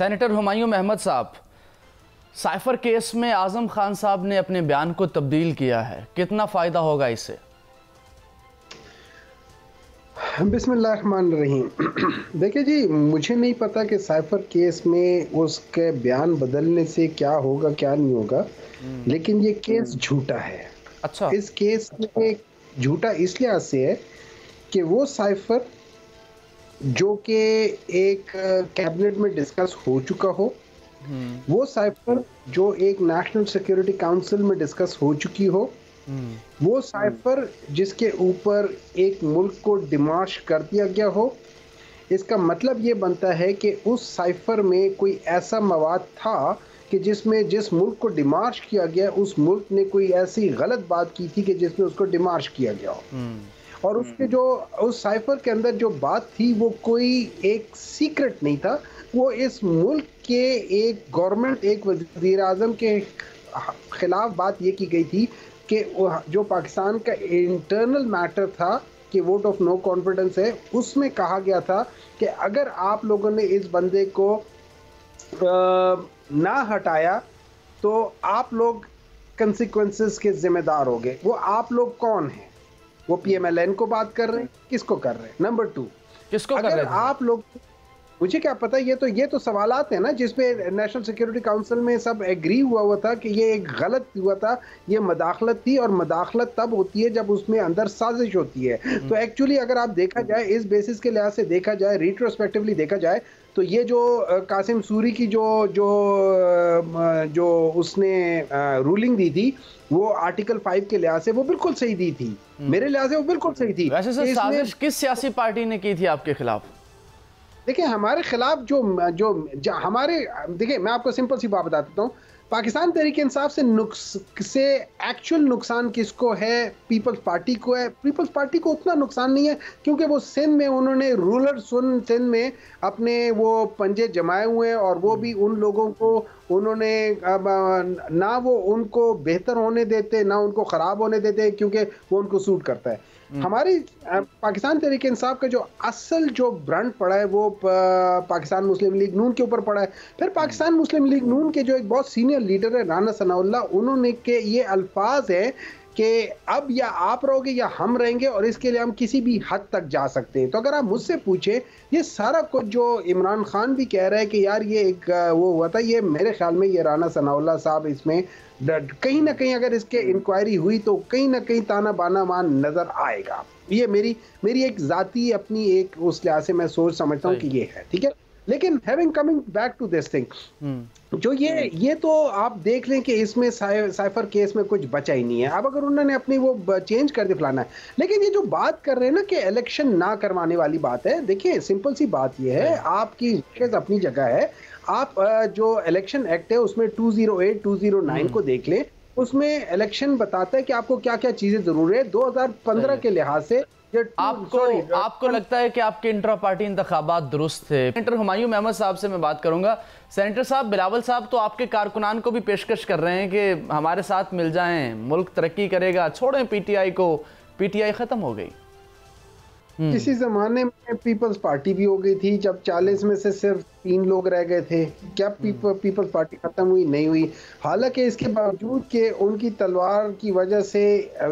Senator Humayun Ahmad साहब, cipher case में आजम खान साहब ने अपने बयान को तब्दील किया है, कितना फ़ायदा होगा इससे? बिस्मिल्लाहिर्रहमानिर्रहीम। देखिए जी, मुझे नहीं पता कि साइफर केस में उसके बयान बदलने से क्या होगा क्या नहीं होगा, लेकिन ये केस झूठा है। अच्छा। इस केस में झूठा इस लिहाज से है कि वो साइफर जो कि एक कैबिनेट में डिस्कस हो चुका हो, वो साइफर जो एक नेशनल सिक्योरिटी काउंसिल में डिस्कस हो चुकी हो, वो साइफर जिसके ऊपर एक मुल्क को डिमाश कर दिया गया हो। इसका मतलब ये बनता है कि उस साइफर में कोई ऐसा मवाद था कि जिसमें जिस मुल्क को डिमार्श किया गया उस मुल्क ने कोई ऐसी गलत बात की थी कि जिसमें उसको डिमार्श किया गया हो। और उसके जो उस साइफर के अंदर जो बात थी वो कोई एक सीक्रेट नहीं था, वो इस मुल्क के एक गवर्नमेंट, एक वज़ीर आज़म के खिलाफ बात ये की गई थी कि जो पाकिस्तान का इंटरनल मैटर था कि वोट ऑफ नो कॉन्फिडेंस है, उसमें कहा गया था कि अगर आप लोगों ने इस बंदे को ना हटाया तो आप लोग कंसिक्वेंसेस के जिम्मेदार होंगे। वो आप लोग कौन हैं? वो पीएमएलएन को बात कर रहे हैं, किसको कर रहे हैं? नंबर 2, किसको कर अगर रहे थे? आप लोग, मुझे क्या पता, ये तो सवालात है ना जिसपे नेशनल सिक्योरिटी काउंसिल में सब एग्री हुआ था कि ये एक गलत हुआ था, ये मदाखलत थी, और मदाखलत तब होती है जब उसमें अंदर साजिश होती है। तो एक्चुअली अगर आप देखा जाए, इस बेसिस के लिहाज से देखा जाए, रिट्रोस्पेक्टिवली देखा जाए, तो ये जो कासिम सूरी की जो जो जो उसने रूलिंग दी थी, वो आर्टिकल 5 के लिहाज से वो बिल्कुल सही दी थी। मेरे लिहाज से वो बिल्कुल सही थी। वैसे सर, साजिश किस सियासी पार्टी ने की थी आपके खिलाफ? देखिए, हमारे खिलाफ जो हमारे, देखिए मैं आपको सिंपल सी बात बता देता हूँ। पाकिस्तान तहरीक इंसाफ से एक्चुअल नुकसान किसको है? पीपल्स पार्टी को है। पीपल्स पार्टी को उतना नुकसान नहीं है क्योंकि वो सिंध में उन्होंने रूलर सिंध में अपने वो पंजे जमाए हुए हैं, और वो भी उन लोगों को उन्होंने ना वो उनको बेहतर होने देते ना उनको ख़राब होने देते, क्योंकि वो उनको सूट करता है। हमारी पाकिस्तान तहरीक इंसाफ का जो असल जो ब्रांड पड़ा है वो पाकिस्तान मुस्लिम लीग नून के ऊपर पड़ा है। फिर पाकिस्तान मुस्लिम लीग नून के जो एक बहुत सीनियर लीडर है राना सनाउल्लाह, उन्होंने के ये अल्फाज है कि अब या आप रहोगे या हम रहेंगे, और इसके लिए हम किसी भी हद तक जा सकते हैं। तो अगर आप मुझसे पूछे, ये सारा कुछ जो इमरान खान भी कह रहा है कि यार ये एक वो हुआ था, ये मेरे ख्याल में ये राना सनाउल्लाह साहब इसमें कहीं ना कहीं अगर इसके इंक्वायरी हुई तो कहीं ना कहीं ताना बाना मान नजर आएगा। ये मेरी एक जाती अपनी एक उस लिहाज से मैं सोच समझता हूँ कि ये है, ठीक है। लेकिन having coming back to this thing, जो ये तो आप देख लें कि इसमें साइफर केस में कुछ बचा ही नहीं है। अब अगर उन्होंने अपनी वो चेंज कर दे फलाना है, लेकिन ये जो बात कर रहे हैं ना कि इलेक्शन ना करवाने वाली बात है, देखिए सिंपल सी बात ये है, आपकी अपनी जगह है। आप जो इलेक्शन एक्ट है उसमें 208 209 को देख लें, उसमें इलेक्शन बताता है कि आपको क्या क्या चीजें जरूरी है 2015 के लिहाज से। आपको लगता है कि आपके इंट्रा पार्टी इंतखाबात दुरुस्त थे? सेनेटर हुमायूं अहमद साहब से मैं बात करूंगा। सेनेटर साहब, बिलावल साहब तो आपके कारकुनान को भी पेशकश कर रहे हैं कि हमारे साथ मिल जाएं, मुल्क तरक्की करेगा, छोड़ें पीटीआई को, पीटीआई खत्म हो गई। किसी जमाने में पीपल्स पार्टी भी हो गई थी जब 40 में से सिर्फ 3 लोग रह गए थे। क्या पीपल्स पार्टी खत्म हुई? नहीं हुई। हालांकि इसके बावजूद कि उनकी तलवार की वजह से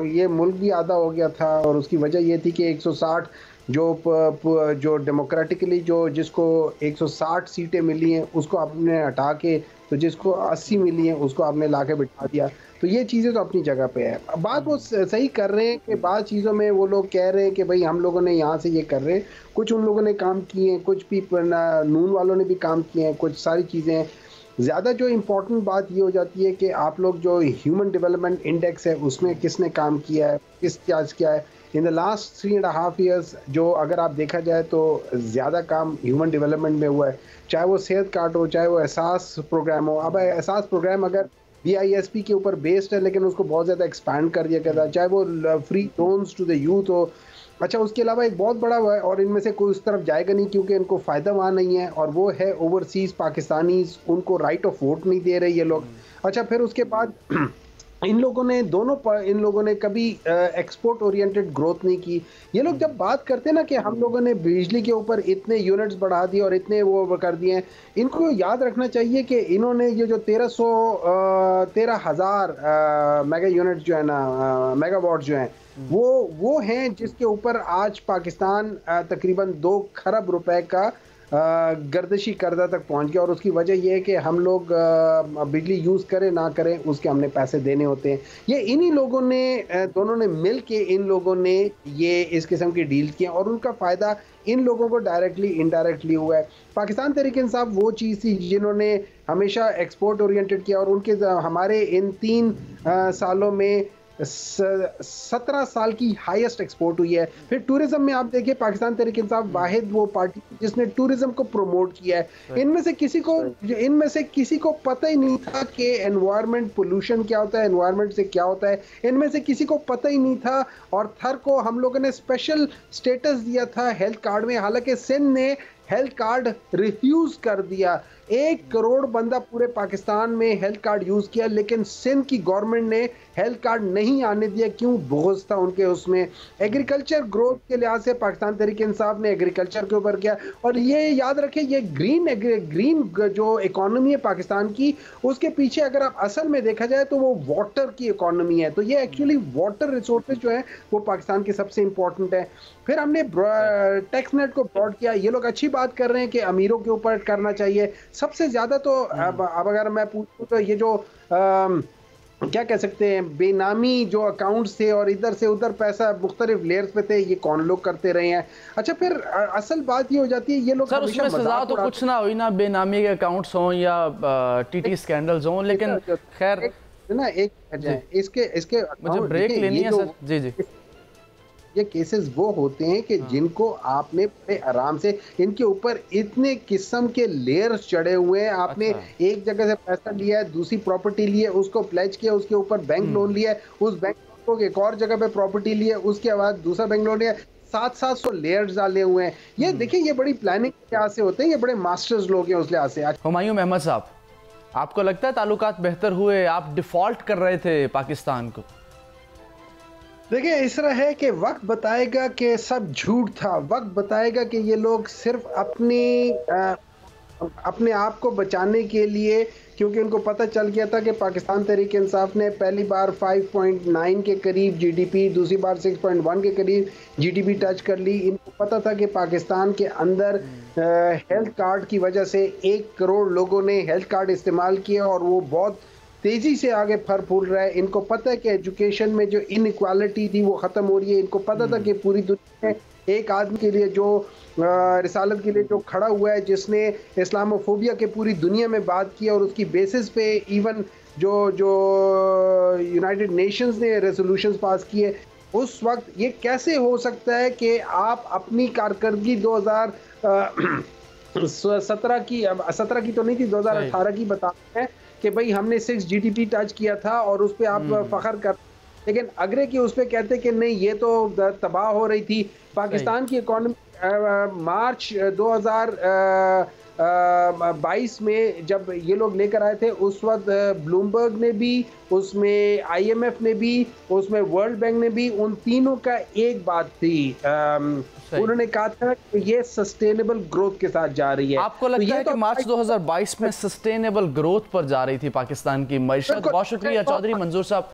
ये मुल्क भी आधा हो गया था, और उसकी वजह ये थी कि 160 जो डेमोक्रेटिकली जो जिसको 160 सीटें मिली हैं उसको आपने हटा के, तो जिसको 80 मिली हैं उसको आपने ला के बिठा दिया। तो ये चीज़ें तो अपनी जगह पे है। बात वो सही कर रहे हैं कि बाद चीज़ों में वो लोग कह रहे हैं कि भाई हम लोगों ने यहाँ से ये कर रहे हैं, कुछ उन लोगों ने काम किए हैं, कुछ भी नून वालों ने भी काम किए हैं, कुछ सारी चीज़ें। ज़्यादा जो इम्पोर्टेंट बात ये हो जाती है कि आप लोग जो ह्यूमन डेवलपमेंट इंडेक्स है उसमें किसने काम किया है, किस चार्ज किया है इन द लास्ट 3.5 ईयर्स। जो अगर आप देखा जाए तो ज़्यादा काम ह्यूमन डेवलपमेंट में हुआ है, चाहे वो सेहत कार्ड हो, चाहे वो एहसास प्रोग्राम हो। अब एहसास प्रोग्राम अगर BISP के ऊपर बेस्ड है लेकिन उसको बहुत ज़्यादा एक्सपैंड कर दिया गया था, चाहे वो free loans to the youth हो। अच्छा, उसके अलावा एक बहुत बड़ा हुआ है, और इनमें से कोई उस तरफ जाएगा नहीं क्योंकि इनको फ़ायदा वहाँ नहीं है, और वो है ओवरसीज़ पाकिस्तानीज़, उनको राइट ऑफ वोट नहीं दे रहे ये लोग। अच्छा, फिर उसके बाद इन लोगों ने इन लोगों ने कभी एक्सपोर्ट ओरिएंटेड ग्रोथ नहीं की। ये लोग जब बात करते हैं ना कि हम लोगों ने बिजली के ऊपर इतने यूनिट्स बढ़ा दिए और इतने वो कर दिए हैं, इनको याद रखना चाहिए कि इन्होंने ये जो 13,000 मेगा यूनिट जो है ना, मेगावाट जो हैं, वो हैं जिसके ऊपर आज पाकिस्तान तकरीबन 2 खरब रुपए का गर्दिशी कर्जा तक पहुंच गया। और उसकी वजह यह है कि हम लोग बिजली यूज़ करें ना करें उसके हमने पैसे देने होते हैं। ये इन्हीं लोगों ने, दोनों ने मिल के इन लोगों ने ये इस किस्म की डील किए और उनका फ़ायदा इन लोगों को डायरेक्टली इनडायरेक्टली हुआ है। पाकिस्तान तहरीक इंसाफ वो चीज़ थी जिन्होंने हमेशा एक्सपोर्ट ओरिएंटेड किया और उनके हमारे इन 3 सालों में 17 साल की हाईएस्ट एक्सपोर्ट हुई है। फिर टूरिज्म में आप देखिए, पाकिस्तान तहरीक इंसाफ वाहिद वो पार्टी जिसने टूरिज्म को प्रमोट किया है। इनमें से किसी को पता ही नहीं था कि एनवायरनमेंट पोल्यूशन क्या होता है, एनवायरनमेंट से क्या होता है, इनमें से किसी को पता ही नहीं था। और थर को हम लोगों ने स्पेशल स्टेटस दिया था हेल्थ कार्ड में, हालांकि सिंध ने हेल्थ कार्ड रिफ्यूज कर दिया। 1 करोड़ बंदा पूरे पाकिस्तान में हेल्थ कार्ड यूज किया, लेकिन सिंध की गवर्नमेंट ने हेल्थ कार्ड नहीं आने दिया। क्यों? बोझ था उनके उसमें। एग्रीकल्चर ग्रोथ के लिहाज से पाकिस्तान तहरीक इंसाफ ने एग्रीकल्चर के ऊपर किया। और ये याद रखें, ये ग्रीन जो इकोनॉमी है पाकिस्तान की, उसके पीछे अगर आप असल में देखा जाए तो वो वाटर की इकोनॉमी है। तो ये एक्चुअली वाटर रिसोर्सेज जो है वो पाकिस्तान के सबसे इंपॉर्टेंट है। फिर हमने टैक्स नेट को ब्रॉड किया। ये लोग अच्छी बात कर रहे हैं कि अमीरों के ऊपर करना चाहिए सबसे ज्यादा। तो अब अगर मैं पूछूं तो ये जो क्या कह सकते हैं, बेनामी जो अकाउंट्स थे और इधर से उधर पैसा मुख्तलिफ लेयर्स पे थे, ये कौन लोग करते रहे हैं। अच्छा, फिर असल बात ये हो जाती है, ये लोग सर उसमें सजा तो कुछ ना हुई ना, बेनामी के अकाउंट्स हों या टीटी स्कैंडल्स हों, लेकिन खैर ना इसके मुझे ब्रेक लेनी है सर। जी जी, ये केसेस वो होते हैं कि जिनको आपने बड़े आराम से, इनके ऊपर इतने किस्म के लेयर्स चढ़े हुए हैं। आपने एक जगह से पैसा लिया है, दूसरी प्रॉपर्टी ली है, उसको प्लेज किया, उसके ऊपर बैंक लोन लिया है, उस बैंक को एक और जगह पे प्रॉपर्टी ली है, उसके बाद दूसरा बैंक लोन लिया, 700 लेयर्स डाले हुए हैं। ये देखिए, ये बड़ी प्लानिंग के लिहाज से होते हैं, ये बड़े मास्टर्स लोग हैं उस लिहाज से। हुमायूं अहमद साहब, आपको लगता है ताल्लुकात बेहतर हुए? आप डिफॉल्ट कर रहे थे पाकिस्तान को। देखिए, इस तरह है कि वक्त बताएगा कि सब झूठ था। वक्त बताएगा कि ये लोग सिर्फ अपने आप को बचाने के लिए, क्योंकि उनको पता चल गया था कि पाकिस्तान तहरीक इंसाफ ने पहली बार 5.9 के करीब जीडीपी, दूसरी बार 6.1 के करीब जीडीपी टच कर ली। इनको पता था कि पाकिस्तान के अंदर हेल्थ कार्ड की वजह से 1 करोड़ लोगों ने हेल्थ कार्ड इस्तेमाल किया और वो बहुत तेजी से आगे फर फूल रहा है। इनको पता है कि एजुकेशन में जो इनइक्वालिटी थी वो ख़त्म हो रही है। इनको पता था कि पूरी दुनिया में एक आदमी के लिए जो रिसालत के लिए जो खड़ा हुआ है, जिसने इस्लामोफोबिया के पूरी दुनिया में बात की और उसकी बेसिस पे इवन जो यूनाइटेड नेशंस ने रेजोल्यूशंस पास किए, उस वक्त ये कैसे हो सकता है कि आप अपनी कारकर्दगी 2017 की तो नहीं थी, 2018 की बताते हैं कि भाई हमने 6 जीडीपी टच किया था और उस पर आप फख्र कर, लेकिन अगले की उस पर कहते कि नहीं, ये तो तबाह हो रही थी पाकिस्तान की इकॉनमी। मार्च 2022 में जब ये लोग लेकर आए थे, उस वक्त ब्लूमबर्ग ने भी, उसमें IMF ने भी, उसमें वर्ल्ड बैंक ने भी, उन तीनों का एक बात थी, उन्होंने कहा था कि ये सस्टेनेबल ग्रोथ के साथ जा रही है। आपको लगता है कि मार्च 2022 में सस्टेनेबल ग्रोथ पर जा रही थी पाकिस्तान की मईशत? बहुत शुक्रिया चौधरी मंजूर साहब।